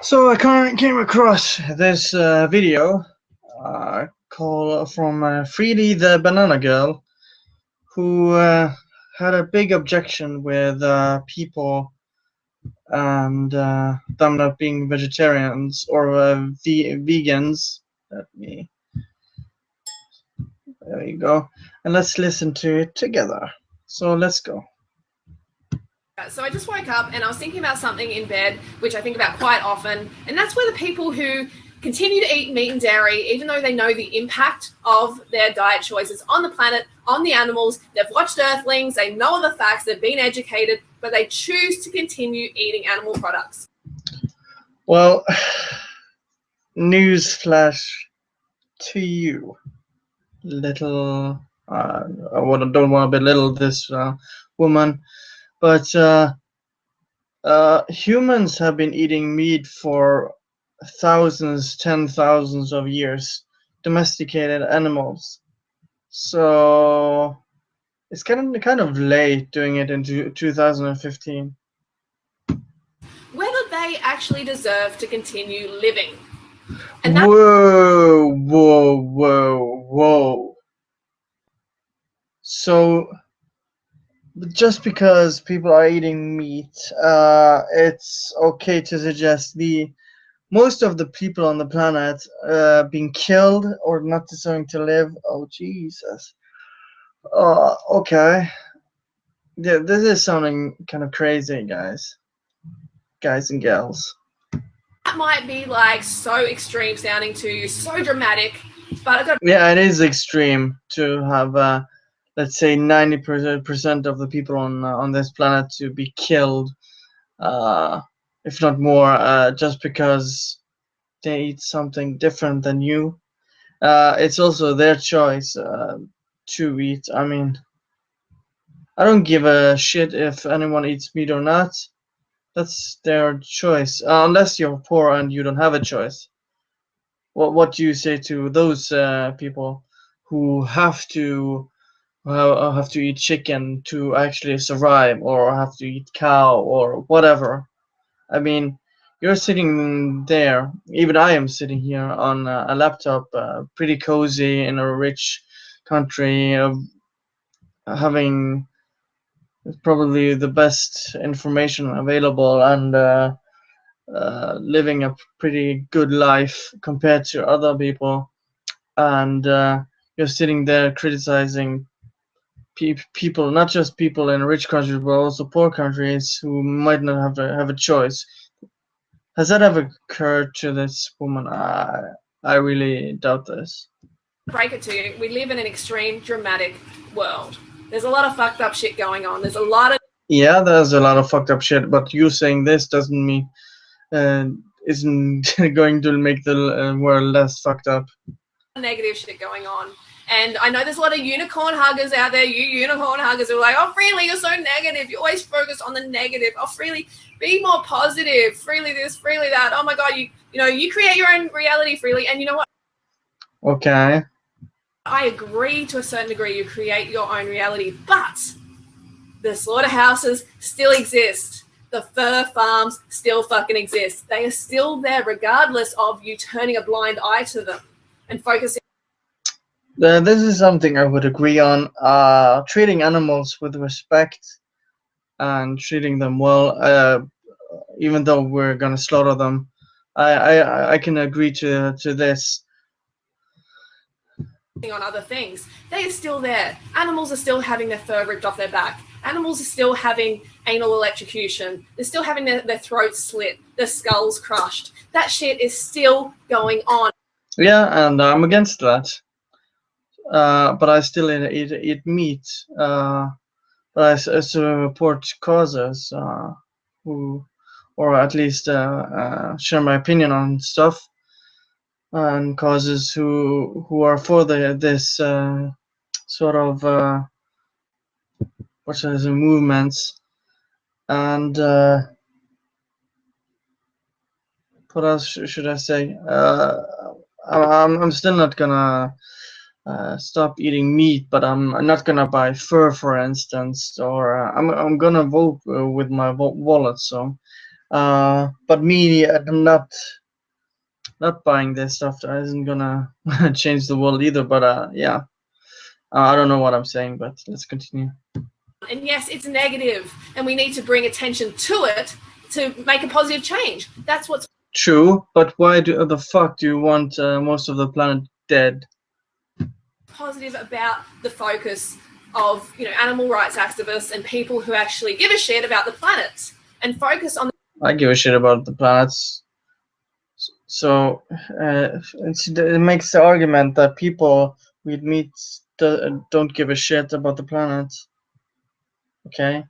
So I came across this video called from Freely the Banana Girl, who had a big objection with people and them not being vegetarians or vegans. Let me. There you go. And let's listen to it together. So let's go. So I just woke up and I was thinking about something in bed, which I think about quite often, and that's where the people who continue to eat meat and dairy, even though they know the impact of their diet choices on the planet, on the animals, they've watched Earthlings, they know all the facts, they've been educated, but they choose to continue eating animal products. Well, news flash to you, little. Don't want to belittle this woman, but humans have been eating meat for thousands, 10,000s of years, domesticated animals. So it's kind of late doing it in 2015. Whether they actually deserve to continue living. And whoa. So just because people are eating meat, it's okay to suggest most of the people on the planet being killed or not deserving to live. Oh Jesus. Okay. Yeah, this is sounding kind of crazy, guys and gals. That might be like so extreme sounding to you, so dramatic, but yeah, it is extreme to have let's say 90% of the people on this planet to be killed, if not more, just because they eat something different than you. It's also their choice to eat. I mean, I don't give a shit if anyone eats meat or not. That's their choice, unless you're poor and you don't have a choice. What do you say to those people who have to eat chicken to actually survive, or have to eat cow or whatever? I mean, you're sitting there. Even I am sitting here on a laptop, pretty cozy in a rich country, having probably the best information available, and living a pretty good life compared to other people. And you're sitting there criticizing people, not just people in rich countries, but also poor countries who might not have a choice. Has that ever occurred to this woman? I really doubt this. Break it to you, we live in an extreme, dramatic world. There's a lot of fucked up shit going on. There's a lot of there's a lot of fucked up shit, but you saying this doesn't mean isn't going to make the world less fucked up. Negative shit going on. And I know there's a lot of unicorn huggers out there. You unicorn huggers are like, oh, Freely, you're so negative. You always focus on the negative. Oh, Freely, be more positive. Freely this, Freely that. Oh my God, you create your own reality, Freely. And you know what? Okay. I agree to a certain degree. You create your own reality, but the slaughterhouses still exist. The fur farms still fucking exist. They are still there regardless of you turning a blind eye to them and focusing. This is something I would agree on. Treating animals with respect and treating them well, even though we're gonna slaughter them. I can agree to this. On other things, they are still there. Animals are still having their fur ripped off their back. Animals are still having anal electrocution. They're still having their throats slit, their skulls crushed. That shit is still going on. Yeah, and I'm against that. But I still eat meat. But I support causes who, or at least share my opinion on stuff, and causes who are for this sort of movements. And what else should I say? I'm still not gonna stop eating meat, but I'm not gonna buy fur, for instance, or I'm gonna vote with my wallet. So But me, I'm not buying this stuff. That isn't gonna change the world either. But yeah, I don't know what I'm saying. But let's continue. And yes, it's negative, and we need to bring attention to it to make a positive change. That's what's True, but why the fuck do you want most of the planet dead? positive about the focus of animal rights activists and people who actually give a shit about the planet and focus on. I give a shit about the planets. So it makes the argument that people we meet don't give a shit about the planet. Okay,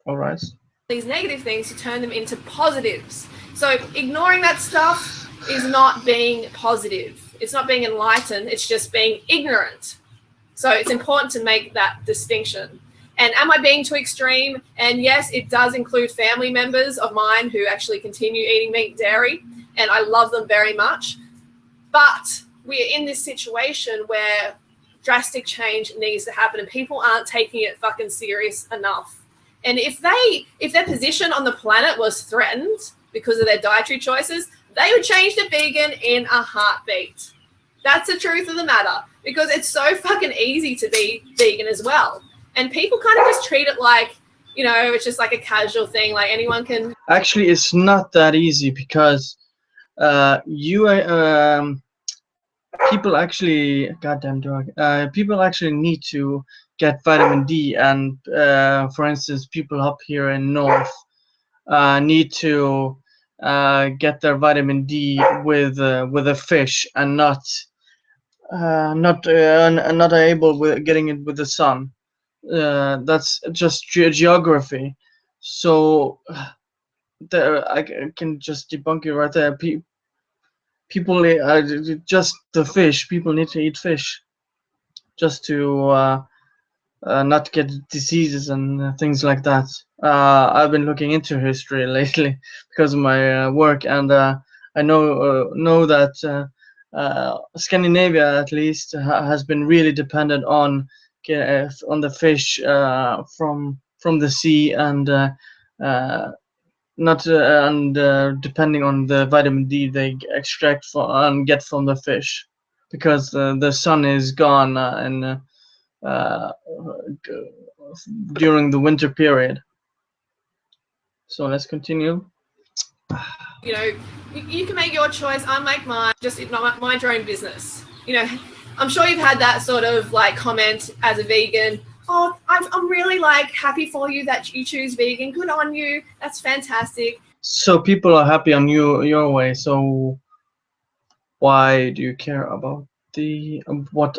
all right. These negative things to turn them into positives. So ignoring that stuff is not being positive. It's not being enlightened. It's just being ignorant. So it's important to make that distinction. And am I being too extreme? And yes, it does include family members of mine who actually continue eating meat and dairy, and I love them very much. But we're in this situation where drastic change needs to happen, and people aren't taking it fucking serious enough. And if their position on the planet was threatened because of their dietary choices, they would change to vegan in a heartbeat. That's the truth of the matter, because it's so fucking easy to be vegan as well. And people kind of just treat it like, it's just like a casual thing, like anyone can. Actually, it's not that easy because people actually, goddamn dog, people actually need to get vitamin D, and for instance, people up here in North need to get their vitamin D with a fish, and not able with getting it with the sun. That's just geography. So I can just debunk it right there. People just the fish. People need to eat fish just to not get diseases and things like that. I've been looking into history lately because of my work, and I know that Scandinavia at least has been really dependent on the fish from the sea, and not and depending on the vitamin D they extract and get from the fish, because the sun is gone and during the winter period. So let's continue. You can make your choice. I make mine. Just mind your own business. I'm sure you've had that sort of like comment as a vegan. Oh, I'm really like happy for you that you choose vegan. Good on you. That's fantastic. So people are happy on your way. So why do you care about the what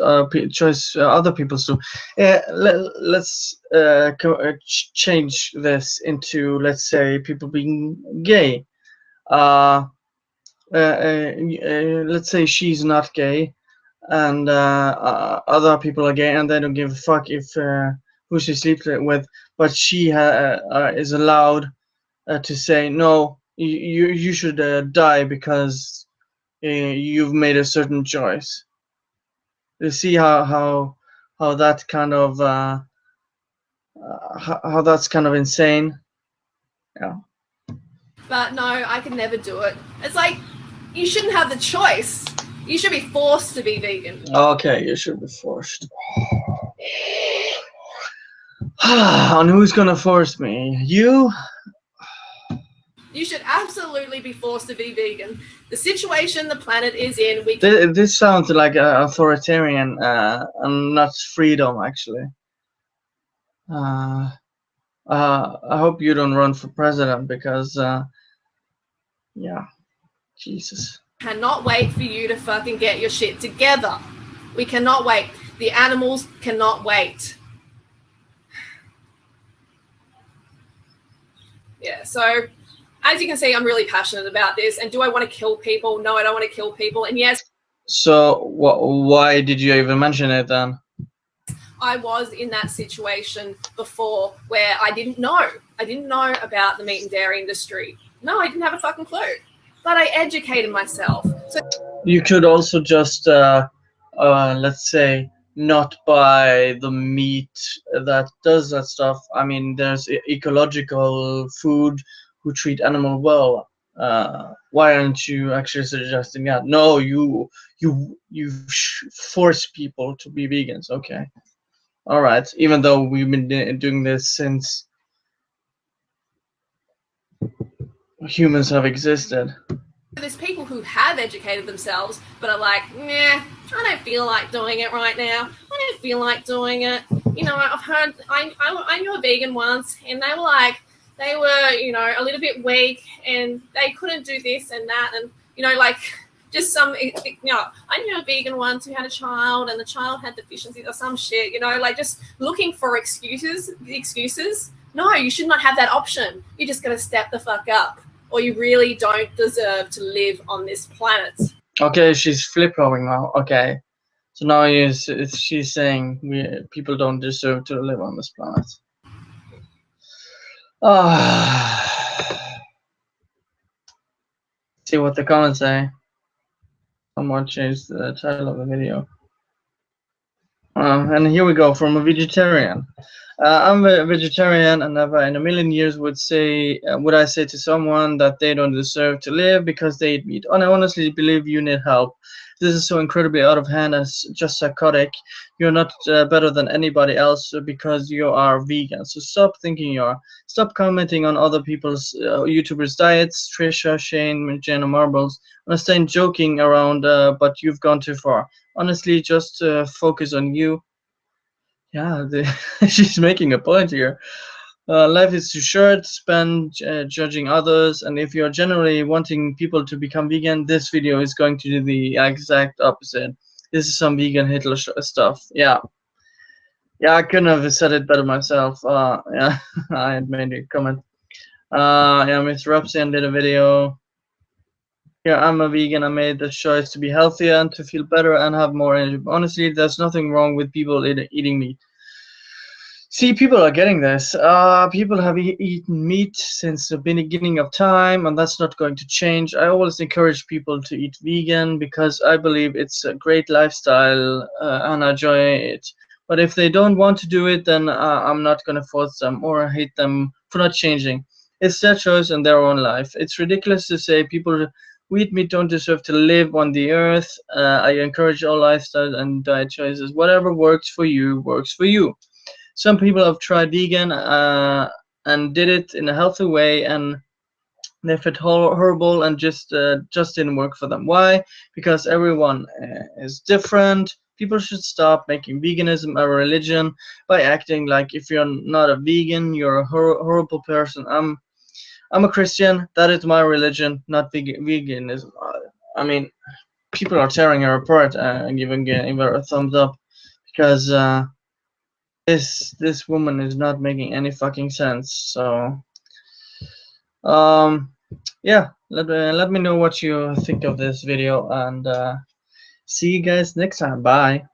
choice other people do? Let's change this into, let's say, people being gay. Let's say she's not gay, and other people are gay, and they don't give a fuck if who she sleeps with, but she is allowed to say no. You should die because you've made a certain choice. You see how that kind of how that's kind of insane. Yeah. But no, I could never do it. It's like you shouldn't have the choice. You should be forced to be vegan. Okay, you should be forced. And who's gonna force me? You? You should absolutely be forced to be vegan. The situation the planet is in, This sounds like authoritarian and not freedom, actually. I hope you don't run for president, because yeah, Jesus. Cannot wait for you to fucking get your shit together. We cannot wait. The animals cannot wait. Yeah, so as you can see, I'm really passionate about this. And do I want to kill people? No, I don't want to kill people. And yes. So why did you even mention it then? I was in that situation before where I didn't know. I didn't know about the meat and dairy industry. No, I didn't have a fucking clue. But I educated myself. So you could also just, let's say, not buy the meat that does that stuff. I mean, there's ecological food who treat animal well. Why aren't you actually suggesting that? No, you force people to be vegans. Okay, all right. Even though we've been doing this since humans have existed. There's people who have educated themselves but are like, nah, I don't feel like doing it right now. I don't feel like doing it. You know, I've heard, I knew a vegan once, and they were like, they were, you know, a little bit weak, and they couldn't do this and that, and, you know, like, just some, you know, I knew a vegan once who had a child, and the child had deficiencies or some shit, you know, like, just looking for excuses. No, you should not have that option. You just got to step the fuck up, or you really don't deserve to live on this planet. Okay, she's flip-flopping now. Okay, so now she's saying people don't deserve to live on this planet. See what the comments say. Someone changed the title of the video. And here we go from a vegetarian. I'm a vegetarian, and never in a million years would I say to someone that they don't deserve to live because they eat meat. And I honestly believe you need help. This is so incredibly out of hand and just psychotic. You're not better than anybody else because you are vegan. So stop thinking you are. Stop commenting on other people's YouTubers' diets. Trisha, Shane, Jenna Marbles. Understand joking around, but you've gone too far. Honestly, just focus on you. Yeah, she's making a point here. Life is too short to spend judging others, and if you're generally wanting people to become vegan, this video is going to do the exact opposite. This is some vegan Hitler stuff. Yeah, I couldn't have said it better myself. Yeah, I had made a comment. Yeah, Miss Robson did a video. Yeah, I'm a vegan. I made the choice to be healthier and to feel better and have more energy. Honestly, there's nothing wrong with people eating meat. See, people are getting this. People have eaten meat since the beginning of time, and that's not going to change. I always encourage people to eat vegan because I believe it's a great lifestyle and I enjoy it. But if they don't want to do it, then I'm not going to force them or hate them for not changing. It's their choice and their own life. It's ridiculous to say people who eat meat don't deserve to live on the earth. I encourage all lifestyle and diet choices. Whatever works for you, works for you. Some people have tried vegan and did it in a healthy way, and they felt horrible and just didn't work for them. Why? Because everyone is different. People should stop making veganism a religion by acting like if you're not a vegan, you're a horrible person. I'm a Christian. That is my religion, not veganism. I mean, people are tearing her apart and giving her a thumbs up because this woman is not making any fucking sense. So yeah, let me know what you think of this video, and see you guys next time. Bye.